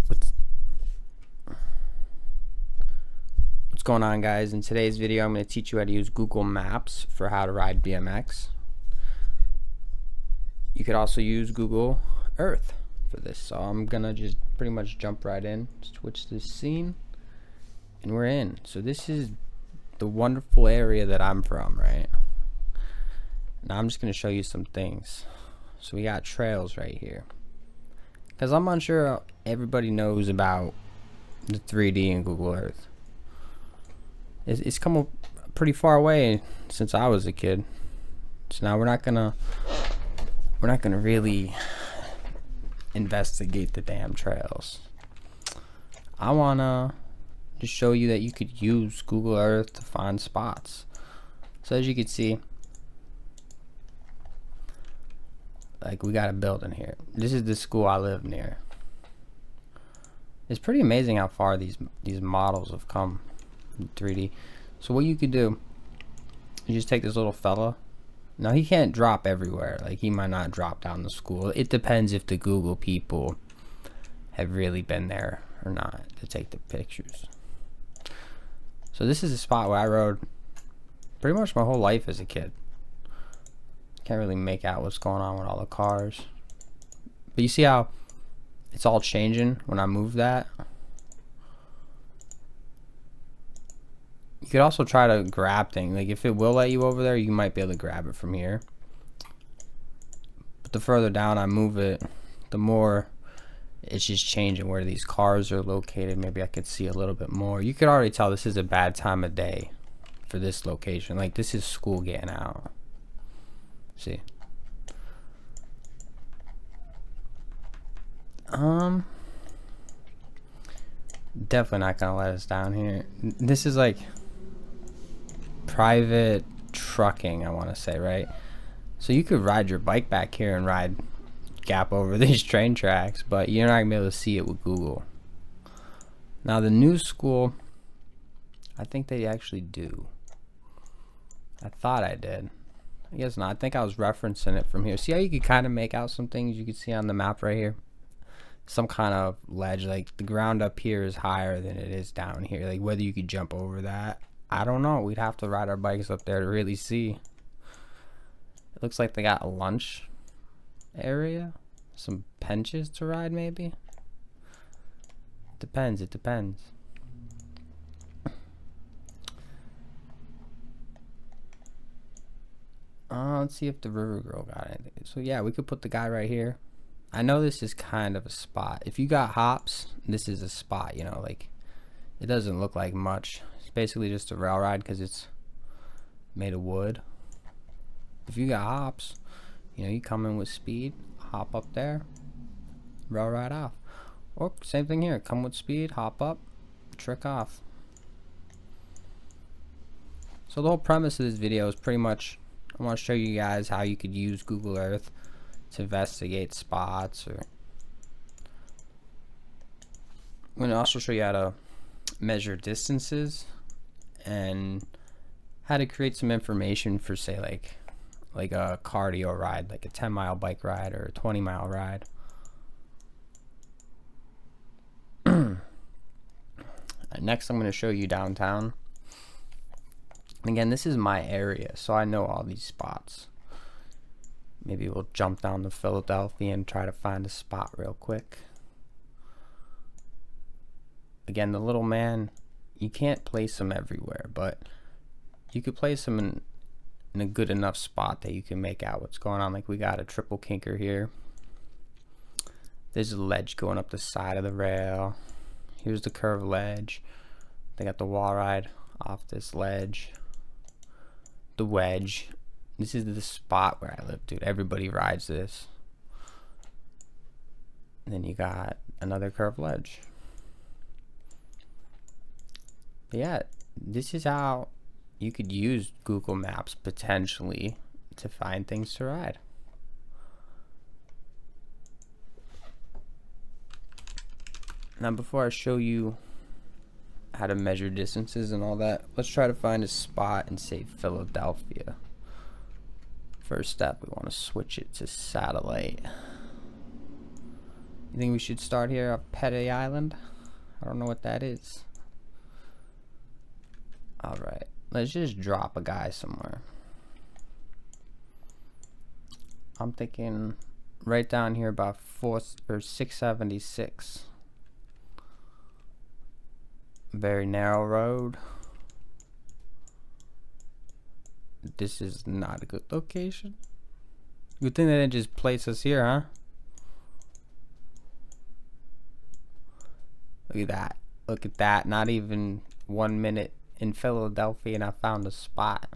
What's going on, guys? In today's video, I'm going to teach you how to use Google Maps for how to ride BMX. You could also use Google Earth for this. So I'm going to just pretty much jump right in, switch this scene, and we're in. So this is the wonderful area that I'm from, right? Now I'm just going to show you some things. So we got trails right here. Because I'm unsure everybody knows about the 3D in Google Earth. It's come a pretty far away since I was a kid. So now we're not gonna really investigate the damn trails. I wanna just show you that you could use Google Earth to find spots. So as you can see, like, we got a building here. This is the school I live near. It's pretty amazing how far these models have come in 3D. So what you could do, you just take this little fella. Now he can't drop everywhere. Like, he might not drop down the school. It depends if the Google people have really been there or not to take the pictures. So this is a spot where I rode pretty much my whole life as a kid. Can't really make out what's going on with all the cars. But you see how it's all changing when I move that? You could also try to grab things. Like, if it will let you over there, you might be able to grab it from here. But the further down I move it, the more it's just changing where these cars are located. Maybe I could see a little bit more. You could already tell this is a bad time of day for this location. Like, this is school getting out. See, definitely not gonna let us down here. This is like private trucking, I want to say, right? So you could ride your bike back here and ride gap over these train tracks, but you're not gonna be able to see it with Google. Now the new school, I think they actually do. I thought I did. I guess not. I think I was referencing it from here. See how you could kind of make out some things you could see on the map right here? Some kind of ledge. Like, the ground up here is higher than it is down here. Like, whether you could jump over that, I don't know. We'd have to ride our bikes up there to really see. It looks like they got a lunch area. Some benches to ride, maybe? It depends. It depends. Let's see if the river girl got anything. So yeah, we could put the guy right here. I know this is kind of a spot. If you got hops, this is a spot, you know, like, it doesn't look like much. It's basically just a rail ride because it's made of wood. If you got hops, you know, you come in with speed, hop up there, rail ride off. Or same thing here, come with speed, hop up, trick off. So the whole premise of this video is pretty much, I want to show you guys how you could use Google Earth to investigate spots, or I'm going to also show you how to measure distances and how to create some information for, say, like a cardio ride, like a 10-mile bike ride or a 20-mile ride. Next, I'm going to show you downtown. Again, this is my area, so I know all these spots. Maybe we'll jump down to Philadelphia and try to find a spot real quick. Again, the little man, you can't place him everywhere, but you could place him in a good enough spot that you can make out what's going on. Like, we got a triple kinker here. There's a ledge going up the side of the rail. Here's the curved ledge. They got the wall ride off this ledge. The wedge. This is the spot where I live, dude. Everybody rides this. And then you got another curved ledge. But yeah, this is how you could use Google Maps potentially to find things to ride. Now, before I show you how to measure distances and all that, let's try to find a spot in, say, Philadelphia. First step, we want to switch it to satellite. You think we should start here at Petty Island? I don't know what that is. Alright, let's just drop a guy somewhere. I'm thinking right down here about 676. Very narrow road. This is not a good location. Good thing they didn't just place us here, huh? Look at that. Look at that. Not even 1 minute in Philadelphia and I found a spot.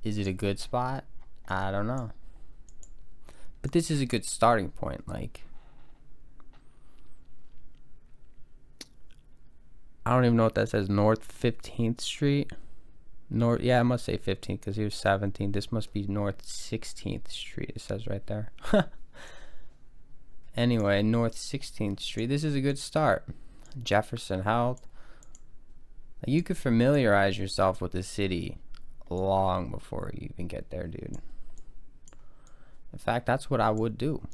Is it a good spot? I don't know. But this is a good starting point. Like, I don't even know what that says. North 15th Street. North, yeah, it must say 15th because here's 17th. This must be North 16th Street. It says right there. Anyway, North 16th Street. This is a good start. Jefferson Health. You could familiarize yourself with the city long before you even get there, dude. In fact, that's what I would do.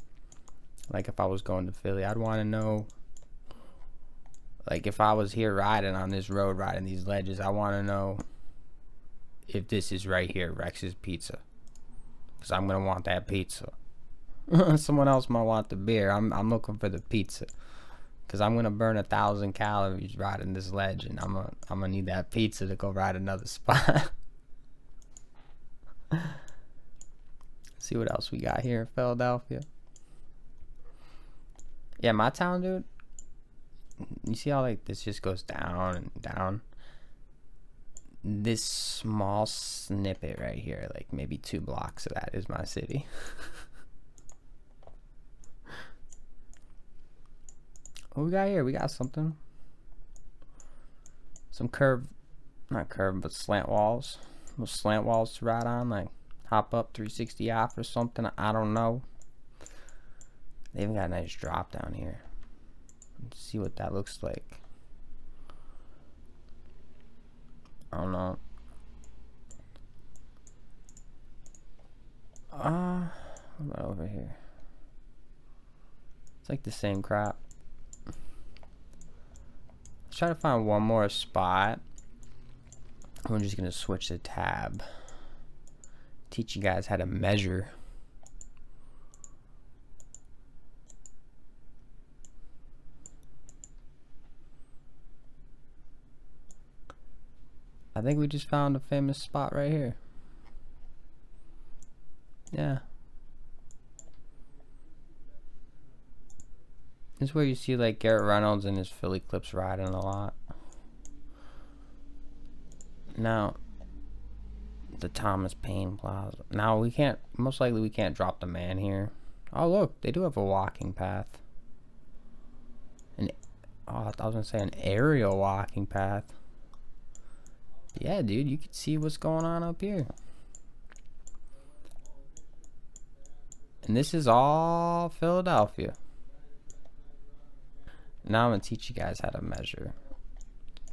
Like, if I was going to Philly, I'd want to know. Like, if I was here riding on this road, riding these ledges, I want to know if this is right here, Rex's Pizza. Because I'm going to want that pizza. Someone else might want the beer. I'm looking for the pizza. Because I'm going to burn 1,000 calories riding this ledge. And I'm gonna need that pizza to go ride another spot. See what else we got here in Philadelphia. Yeah, my town, dude. You see how, like, this just goes down and down? This small snippet right here, like maybe 2 blocks of that is my city. What we got here? We got something. Some not curved, but slant walls. Those slant walls to ride on, like hop up 360 off or something. I don't know. They even got a nice drop down here. Let's see what that looks like. I don't know. What about over here? It's like the same crap. Let's try to find one more spot. We're just gonna switch the tab. Teach you guys how to measure. I think we just found a famous spot right here. Yeah. This is where you see like Garrett Reynolds and his Philly clips riding a lot. Now, the Thomas Paine Plaza. Now we can't, most likely we can't drop the man here. Oh look, they do have a walking path. I was gonna say an aerial walking path. Yeah, dude, you can see what's going on up here. And this is all Philadelphia. Now I'm gonna teach you guys how to measure.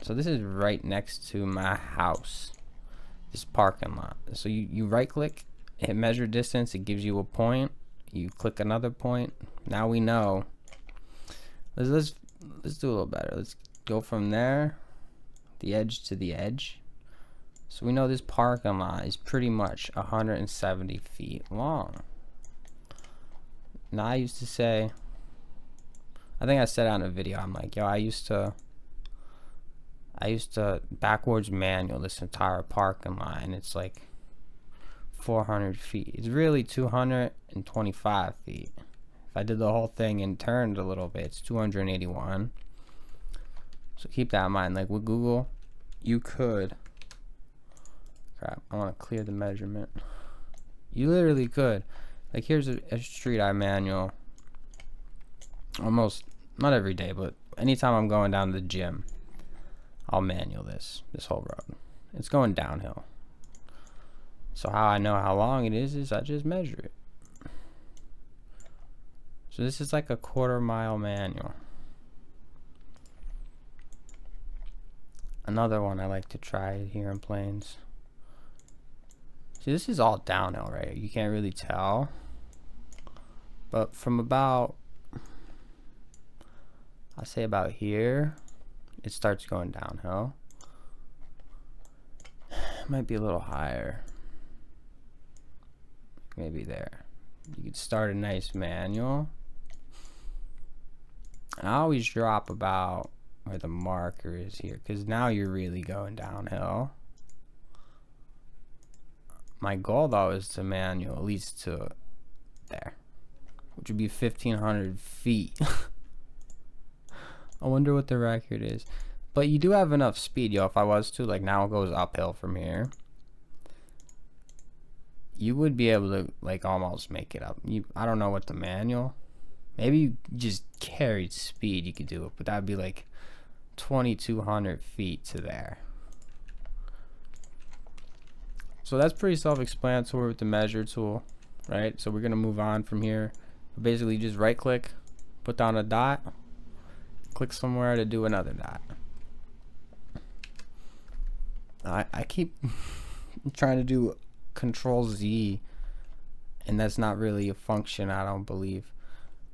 So this is right next to my house, this parking lot. So you right click, hit measure distance, it gives you a point. You click another point. Now we know. Let's do a little better. Let's go from there, the edge to the edge. So we know this parking lot is pretty much 170 feet long. Now I used to say, I think I said on a video, I'm like, yo, I used to backwards manual this entire parking lot, and it's like 400 feet. It's really 225 feet. If I did the whole thing and turned a little bit, it's 281. So keep that in mind. Like with Google, you could, crap, I want to clear the measurement. You literally could. Like here's a street I manual almost, not every day, but anytime I'm going down to the gym, I'll manual this whole road. It's going downhill. So how I know how long it is I just measure it. So this is like a 1/4 mile manual. Another one I like to try here in Plains. See, this is all downhill right here. You can't really tell. But from about, I say about here, it starts going downhill. It might be a little higher. Maybe there. You could start a nice manual. And I always drop about where the marker is here, because now you're really going downhill. My goal though is to manual at least to there, which would be 1,500 feet. I wonder what the record is. But you do have enough speed, yo. If I was to, like, now it goes uphill from here. You would be able to, like, almost make it up. I don't know what the manual. Maybe you just carried speed, you could do it, but that'd be like 2,200 feet to there. So that's pretty self-explanatory with the measure tool, right? So we're gonna move on from here. Basically, just right-click, put down a dot, click somewhere to do another dot. I keep trying to do Control Z, and that's not really a function, I don't believe.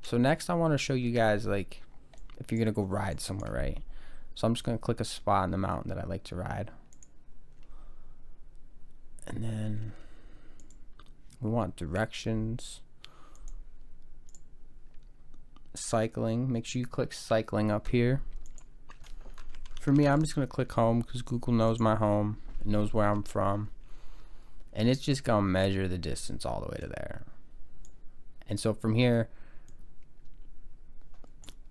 So next I want to show you guys, like, if you're gonna go ride somewhere, right? So I'm just gonna click a spot on the mountain that I like to ride, and then we want directions, cycling. Make sure you click cycling up here. For me, I'm just gonna click home because Google knows my home, it knows where I'm from, and it's just gonna measure the distance all the way to there. And so from here,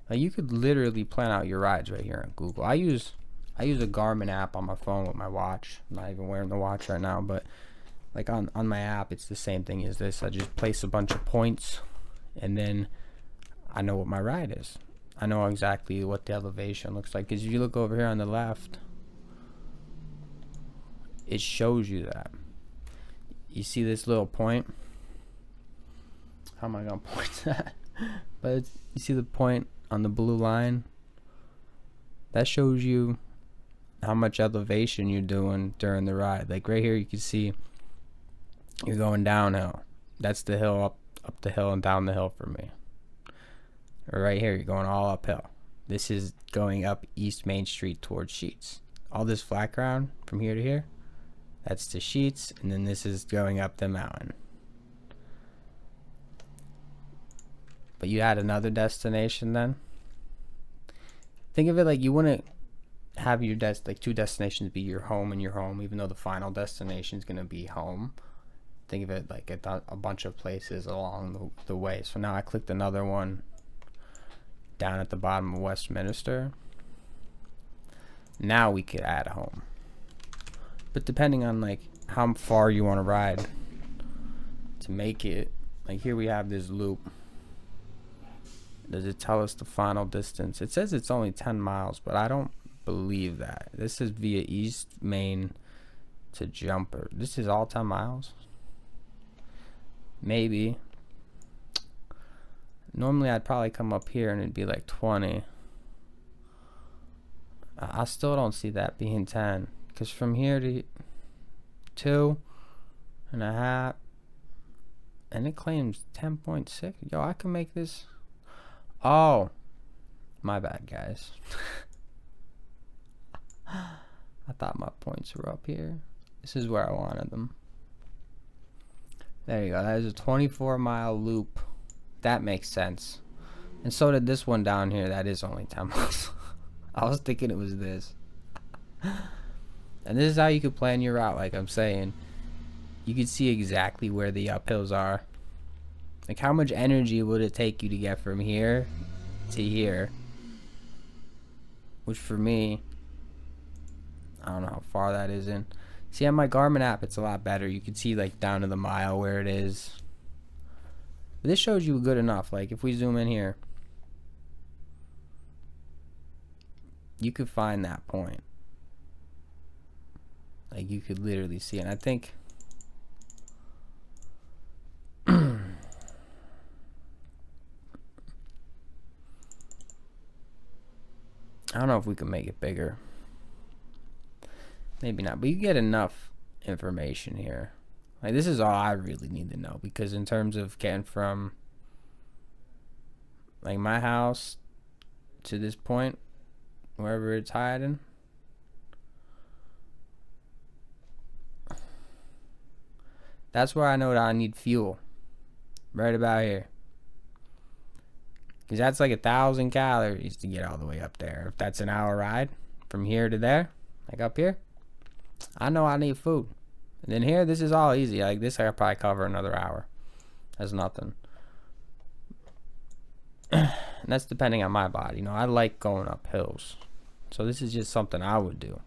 you could literally plan out your rides right here on Google. I use a Garmin app on my phone with my watch. I'm not even wearing the watch right now, but like on my app, it's the same thing as this. I just place a bunch of points, and then I know what my ride is. I know exactly what the elevation looks like. Because if you look over here on the left, it shows you that. You see this little point? How am I gonna point that? But you see the point on the blue line? That shows you how much elevation you're doing during the ride. Like right here, you can see you're going downhill. That's the hill, up the hill and down the hill for me. Right here, you're going all uphill. This is going up East Main Street towards Sheets. All this flat ground from here to here, that's to Sheets, and then this is going up the mountain. But you had another destination then. Think of it like you wouldn't have your like two destinations be your home and your home, even though the final destination is gonna be home. Think of it like a bunch of places along the way. So now I clicked another one down at the bottom of Westminster. Now we could add a home. But depending on like how far you want to ride to make it, like here we have this loop. Does it tell us the final distance? It says it's only 10 miles, but I don't believe that. This is via East Main to Jumper. This is all 10 miles? Maybe. Normally I'd probably come up here and it'd be like 20. I still don't see that being 10, because from here to 2.5, and it claims 10.6. Yo, I can make this. Oh, my bad, guys. I thought my points were up here. This is where I wanted them. There you go. That is a 24-mile loop. That makes sense. And so did this one down here. That is only 10 miles. I was thinking it was this. And this is how you could plan your route, like I'm saying. You could see exactly where the uphills are. Like how much energy would it take you to get from here to here? Which for me, I don't know how far that is in. See, on my Garmin app, it's a lot better. You can see like down to the mile where it is. But this shows you good enough. Like if we zoom in here, you could find that point. Like you could literally see it. And I think I don't know if we can make it bigger. Maybe not, but you get enough information here. Like this is all I really need to know, because in terms of getting from like my house to this point, wherever it's hiding. That's where I know that I need fuel. Right about here. Because that's like 1,000 calories to get all the way up there. If that's an hour ride from here to there, like up here, I know I need food. And then here, this is all easy. Like this, I could probably cover another hour. That's nothing. And that's depending on my body. You know, I like going up hills. So this is just something I would do.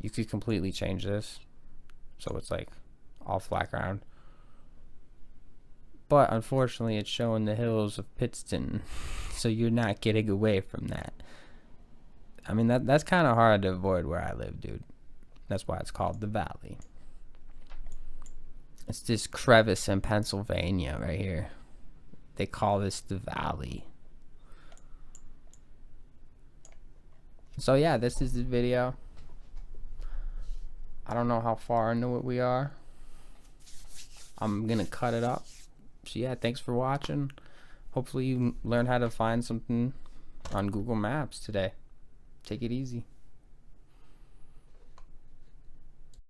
You could completely change this. So it's like all flat ground. But unfortunately, it's showing the hills of Pittston. So you're not getting away from that. I mean, that's kind of hard to avoid where I live, dude. That's why it's called the Valley. It's this crevice in Pennsylvania right here. They call this the Valley. So yeah, this is the video. I don't know how far into it we are. I'm gonna cut it up. So yeah, thanks for watching. Hopefully you learned how to find something on Google Maps today. Take it easy.